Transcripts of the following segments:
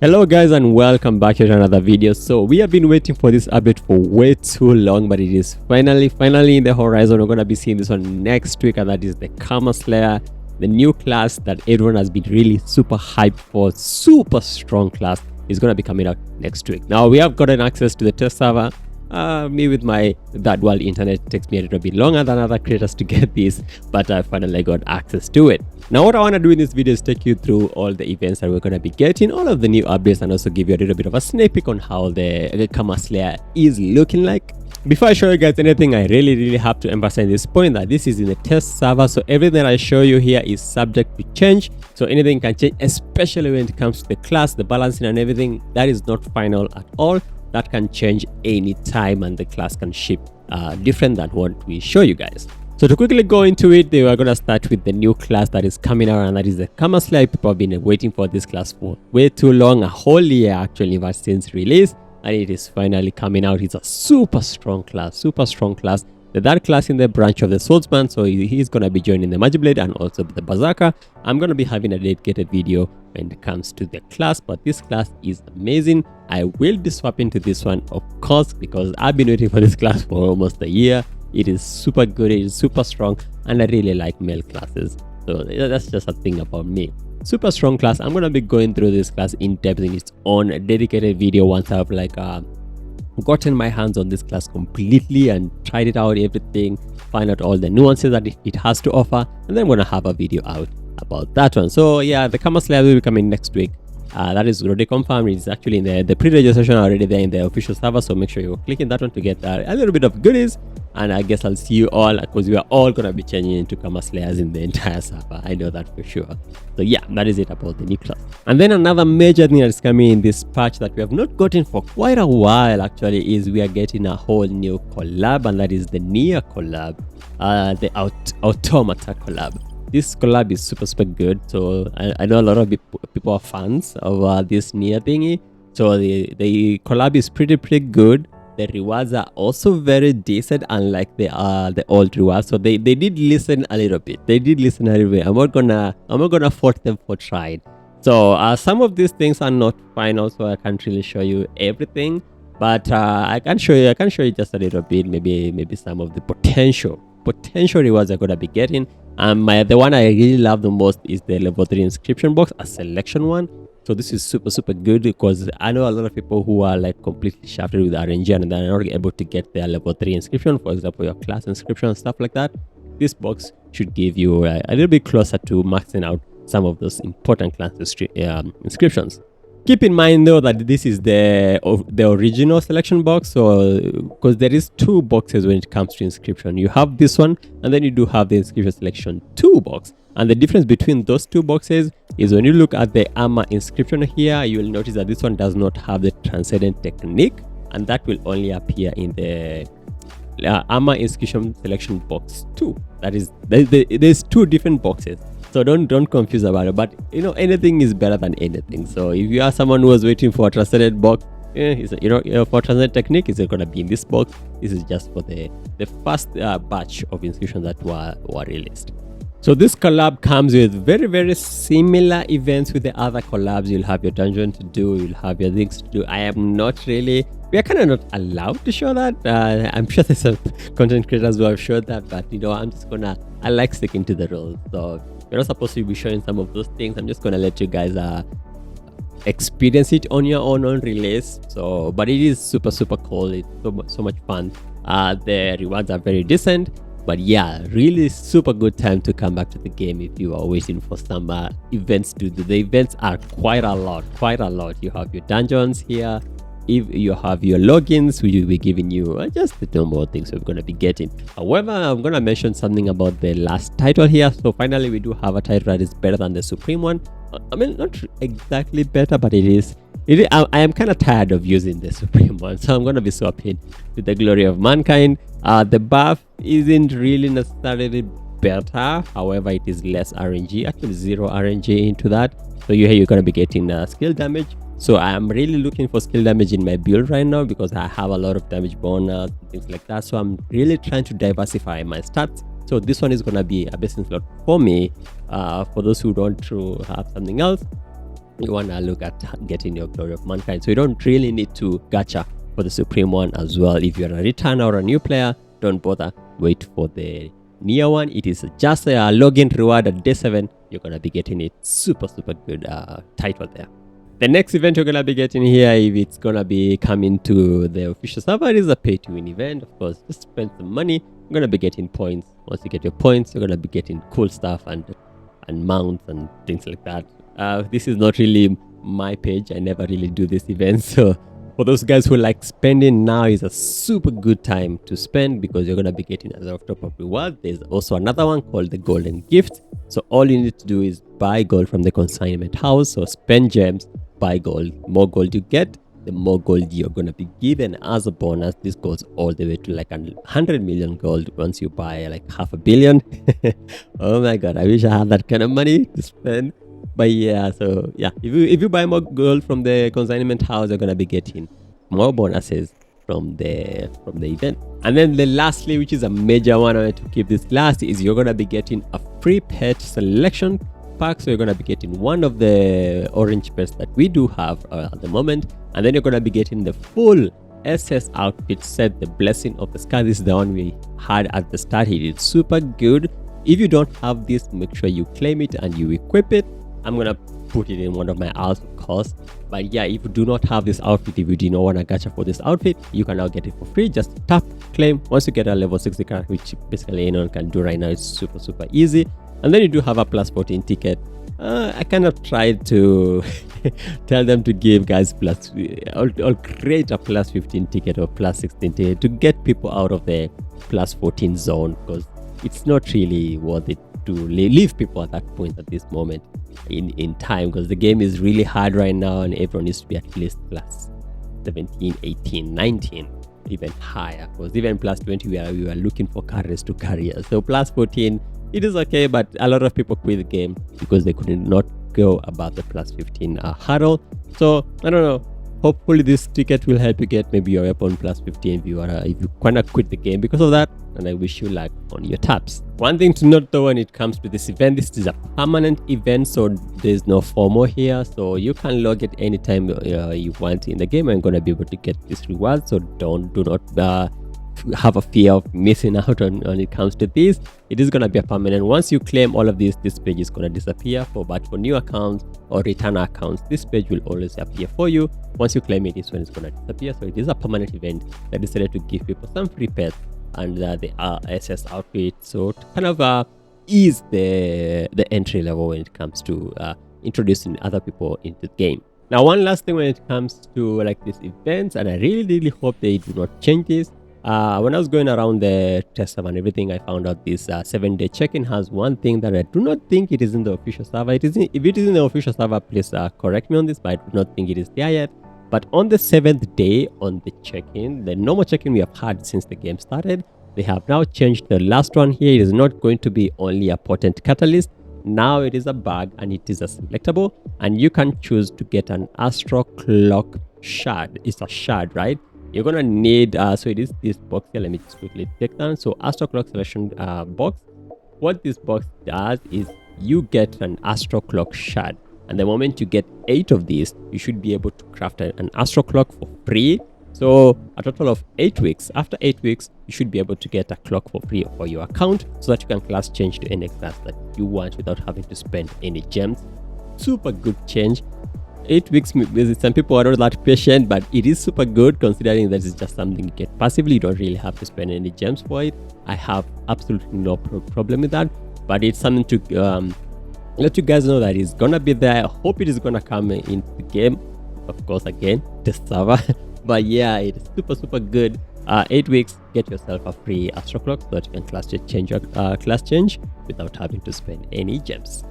Hello guys and welcome back to another video. So we have been waiting for this update for way too long, but it is finally in the horizon. We're going to be seeing this one next week, and that is the Karma Slayer, the new class that everyone has been really super hyped for. Super strong class is going to be coming out next week. Now we have gotten access to the test server. Me with my that world internet, it takes me a little bit longer than other creators to get this, but I finally got access to it. Now what I want to do in this video is take you through all the events that we're going to be getting, all of the new updates, and also give you a little bit of a sneak peek on how the Karma Slayer is looking like. Before I show you guys anything, I really have to emphasize this point that this is in the test server, so everything I show you here is subject to change. So anything can change, especially when it comes to the class, the balancing and everything. That is not final at all. That can change anytime, and the class can ship different than what we show you guys. So to quickly go into it, we are going to start with the new class that is coming out, and that is the Karma Slayer. People have been waiting for this class for way too long, a whole year actually, but since release, and it is finally coming out. It's a super strong class. That class in the branch of the swordsman, so he's going to be joining the Magic Blade and also the Berserker. I'm going to be having a dedicated video when it comes to the class, but this class is amazing. I will be swapping to this one, of course, because I've been waiting for this class for almost a year. It is super good, it is super strong, and I really like male classes. So that's just a thing about me. Super strong class. I'm going to be going through this class in depth in its own dedicated video once I've gotten my hands on this class completely and tried it out, everything, find out all the nuances that it has to offer, and then I'm going to have a video out about that one. So yeah, the Karma Slayer will be coming next week. That is already confirmed. It's actually in the pre-registration already there in the official server, so make sure you click in that one to get a little bit of goodies. And I guess I'll see you all, because we are all going to be changing into Karma Slayers in the entire server. I know that for sure. So yeah, that is it about the new class. And then another major thing that is coming in this patch that we have not gotten for quite a while actually is we are getting a whole new collab, and that is the Nier Collab, the Automata collab. This collab is super good. So I know a lot of people are fans of this Nier thingy. So the collab is pretty good. The rewards are also very decent, unlike the old rewards. So they did listen a little bit. I'm not gonna fault them for trying. So some of these things are not final, so I can't really show you everything. But I can show you just a little bit, maybe some of the potential rewards I'm gonna be getting. The one I really love the most is the level 3 inscription box, a selection one. So this is super good, because I know a lot of people who are like completely shafted with RNG and they're not able to get their level 3 inscription, for example your class inscription and stuff like that. This box should give you a little bit closer to maxing out some of those important class inscriptions. Keep in mind though that this is the original selection box, so because there is two boxes when it comes to inscription. You have this one, and then you do have the inscription selection 2 box. And the difference between those two boxes is when you look at the armor inscription here, you will notice that this one does not have the transcendent technique, and that will only appear in the armor inscription selection box 2. That is, there's two different boxes, so don't confuse about it. But you know, anything is better than anything. So if you are someone who was waiting for a transcendent box, for transcendent technique, is it going to be in this box? This is just for the first batch of inscriptions that were released. So this collab comes with very similar events with the other collabs. You'll have your dungeon to do, you'll have your things to do. We are kind of not allowed to show that. I'm sure there's some content creators who have showed that, but you know, I like sticking to the rules. So you're not supposed to be showing some of those things. I'm just gonna let you guys experience it on your own on release. So but it is super cool. It's so much fun. The rewards are very decent. But yeah, really super good time to come back to the game if you are waiting for some events to do. The events are quite a lot. You have your dungeons here. If you have your logins, we will be giving you just the normal things we're going to be getting. However, I'm going to mention something about the last title here. So finally, we do have a title that is better than the Supreme one. I mean, not exactly better, but it is. I am kind of tired of using the Supreme one, so I'm going to be swapping with the Glory of Mankind. The buff isn't really necessarily better, however it is less RNG, actually 0 RNG into that. So you're going to be getting skill damage. So I am really looking for skill damage in my build right now, because I have a lot of damage bonus, things like that. So I'm really trying to diversify my stats. So this one is going to be a best in slot for me. For those who don't have something else, you want to look at getting your Glory of Mankind. So you don't really need to gacha for the Supreme one as well. If you're a returner or a new player, don't bother. Wait for the Nier one. It is just a login reward at day 7. You're going to be getting it. Super good title there. The next event you're going to be getting here, if it's going to be coming to the official server, is a pay to win event. Of course, just spend some money. You're going to be getting points. Once you get your points, you're going to be getting cool stuff and mounts and things like that. This is not really my page. I never really do this event. So for those guys who like spending, now is a super good time to spend, because you're going to be getting a lot of top-up reward. There's also another one called the Golden Gift. So all you need to do is buy gold from the consignment house. So spend gems, buy gold. More gold you get, the more gold you're going to be given as a bonus. This goes all the way to like 100 million gold once you buy like 500 million. Oh my god, I wish I had that kind of money to spend. But yeah, so yeah, if you buy more gold from the consignment house, you're going to be getting more bonuses from the event. And then the lastly, which is a major one, I wanted to keep this last, is you're going to be getting a free pet selection pack. So you're going to be getting one of the orange pets that we do have at the moment, and then you're going to be getting the full SS outfit set, the Blessing of the Sky. This is the one we had at the start. It is super good. If you don't have this, make sure you claim it and you equip it. I'm going to put it in one of my ads, of course. But yeah, if you do not have this outfit, if you do not want to gacha for this outfit, you can now get it for free. Just tap claim. Once you get a level 60 character, which basically anyone can do right now, it's super easy. And then you do have a plus 14 ticket. I kind of tried to tell them to give guys or create a plus 15 ticket or plus 16 ticket to get people out of the plus 14 zone, because it's not really worth it to leave people at that point at this moment in time, because the game is really hard right now and everyone needs to be at least plus 17, 18, 19, even higher, because even plus 20 we were looking for carriers to carriers. So plus 14, it is okay, but a lot of people quit the game because they could not go above the plus 15 hurdle. So I don't know, hopefully this ticket will help you get maybe your weapon plus 15 if you kind of quit the game because of that, and I wish you luck on your taps. One thing to note though, when it comes to this event, this is a permanent event, so there's no FOMO here, so you can log it anytime you want in the game and going to be able to get this reward. So do not have a fear of missing out on when it comes to this. It is going to be a permanent. Once you claim all of this page is going to disappear. But for new accounts or return accounts, this page will always appear for you. Once you claim it, this one is going to disappear. So it is a permanent event that decided to give people some free pets and the SS outfit, so to kind of ease the entry level when it comes to introducing other people into the game. Now, one last thing when it comes to like these events, and I really hope they do not change this. When I was going around the test server and everything, I found out this 7-day check-in has one thing that I do not think it is in the official server. If it is in the official server, please correct me on this, but I do not think it is there yet. But on the 7th day on the check-in, the normal check-in we have had since the game started, they have now changed the last one here. It is not going to be only a potent catalyst. Now it is a bag and it is a selectable, and you can choose to get an Astral Clock shard. It's a shard, right? You're gonna need so it is this box here. Let me just quickly take down. So Astral Clock selection box. What this box does is you get an Astral Clock shard, and the moment you get 8 of these, you should be able to craft an Astral Clock for free. So a total of 8 weeks. After 8 weeks, you should be able to get a clock for free for your account, so that you can class change to any class that you want without having to spend any gems. Super good change. 8 weeks, some people are not that patient, but it is super good considering that it's just something you get passively. You don't really have to spend any gems for it. I have absolutely no problem with that, but it's something to let you guys know that it's gonna be there. I hope it is gonna come into the game, of course, again, the server. But yeah, it is super good. 8 weeks, get yourself a free Astral Clock so that you can class change without having to spend any gems.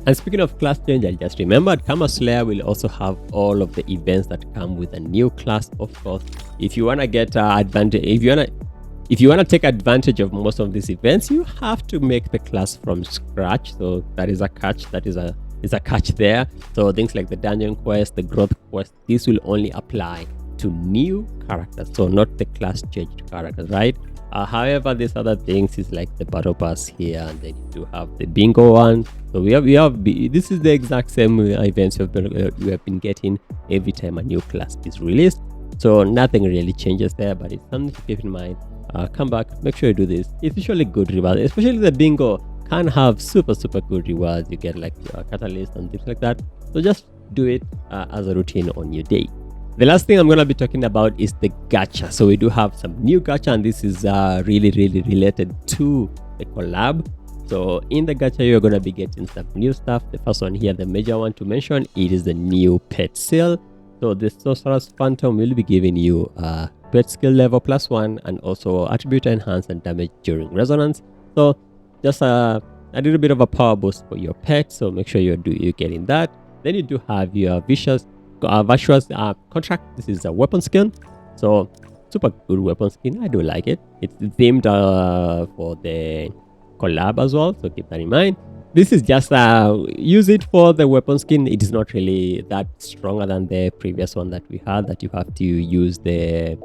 And speaking of class change, I just remembered Karma Slayer will also have all of the events that come with a new class, of course. If you wanna get advantage, if you wanna take advantage of most of these events, you have to make the class from scratch. So that is a catch. That is a catch there. So things like the dungeon quest, the growth quest, this will only apply to new characters, so not the class changed characters, right? However, these other things is like the battle pass here, and then you do have the bingo one. So we have this is the exact same events we have been getting every time a new class is released. So nothing really changes there, but it's something to keep in mind. Come back, make sure you do this. It's usually good rewards, especially the bingo can have super good rewards. You get like catalyst and things like that. So just do it as a routine on your day. The last thing I'm going to be talking about is the gacha. So we do have some new gacha, and this is really related to the collab. So in the gacha, you're going to be getting some new stuff. The first one here, the major one to mention, it is the new pet sale. So the Sorcerer's Phantom will be giving you pet skill level +1 and also attribute enhance and damage during resonance. So just a little bit of a power boost for your pet. So make sure you're getting that. Then you do have your virtuous contract. This is a weapon skin. So super good weapon skin. I do like it. It's themed for the collab as well. So keep that in mind. This is just use it for the weapon skin. It is not really that stronger than the previous one that we had, that you have to use the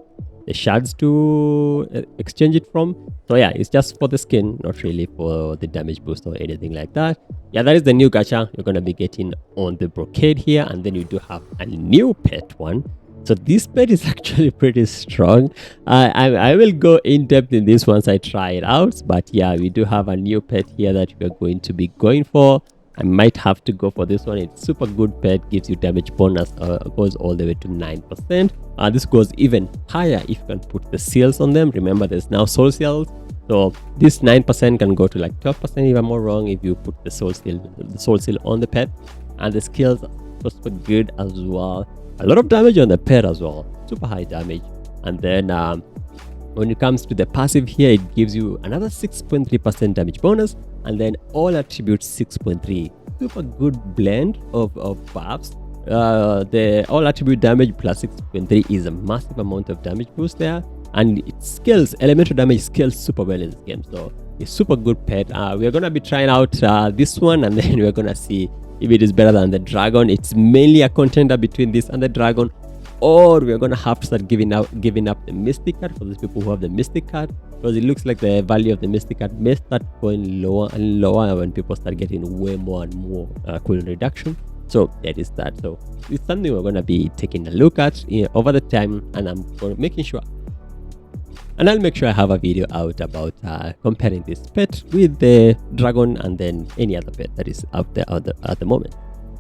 shards to exchange it from. So yeah, it's just for the skin, not really for the damage boost or anything like that. Yeah, that is the new gacha you're going to be getting on the brocade here. And then you do have a new pet one. So this pet is actually pretty strong. I will go in depth in this once I try it out. But yeah, we do have a new pet here that we are going to be going for. I might have to go for this one. It's super good pet, gives you damage bonus, goes all the way to 9%. This goes even higher if you can put the seals on them. Remember, there's now soul seals. So this 9% can go to like 12% if I'm not wrong, if you put the soul seal on the pet. And the skills are super good as well. A lot of damage on the pet as well, super high damage. And then when it comes to the passive here, it gives you another 6.3% damage bonus, and then all attributes 6.3. Super good blend of buffs. The all attribute damage plus 6.3 is a massive amount of damage boost there, and it scales, elemental damage scales super well in this game. So it's super good pet. We're gonna be trying out this one, and then we're gonna see if it is better than the dragon. It's mainly a contender between this and the dragon, or we're gonna have to start giving up the mystic card for those people who have the mystic card, because it looks like the value of the mystic card may start going lower and lower when people start getting way more and more cooldown reduction. So that is that. So it's something we're gonna be taking a look at over the time, and I'm going to making sure. And I'll make sure I have a video out about comparing this pet with the dragon and then any other pet that is out there at the moment.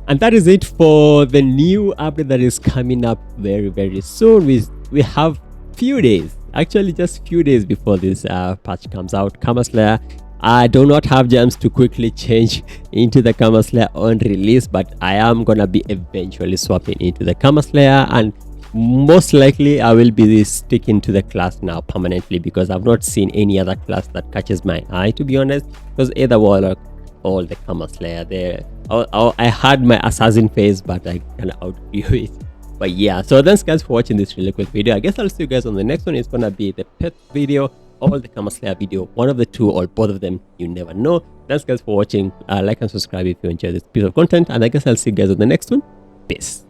And that is it for the new update that is coming up very soon. We have few days, actually just few days before this patch comes out. Karma Slayer, I do not have gems to quickly change into the Karma Slayer on release, but I am gonna be eventually swapping into the Karma Slayer, and most likely I will be sticking to the class now permanently, because I've not seen any other class that catches my eye, to be honest. Because either Warlock or the Karma Slayer there. I had my assassin phase, but I kind of outgrew it. But yeah, so thanks guys for watching this really quick video. I guess I'll see you guys on the next one. It's gonna be the pet video or the Karma Slayer video, one of the two or both of them, you never know. Thanks guys for watching. Like and subscribe if you enjoy this piece of content, and I guess I'll see you guys on the next one. Peace.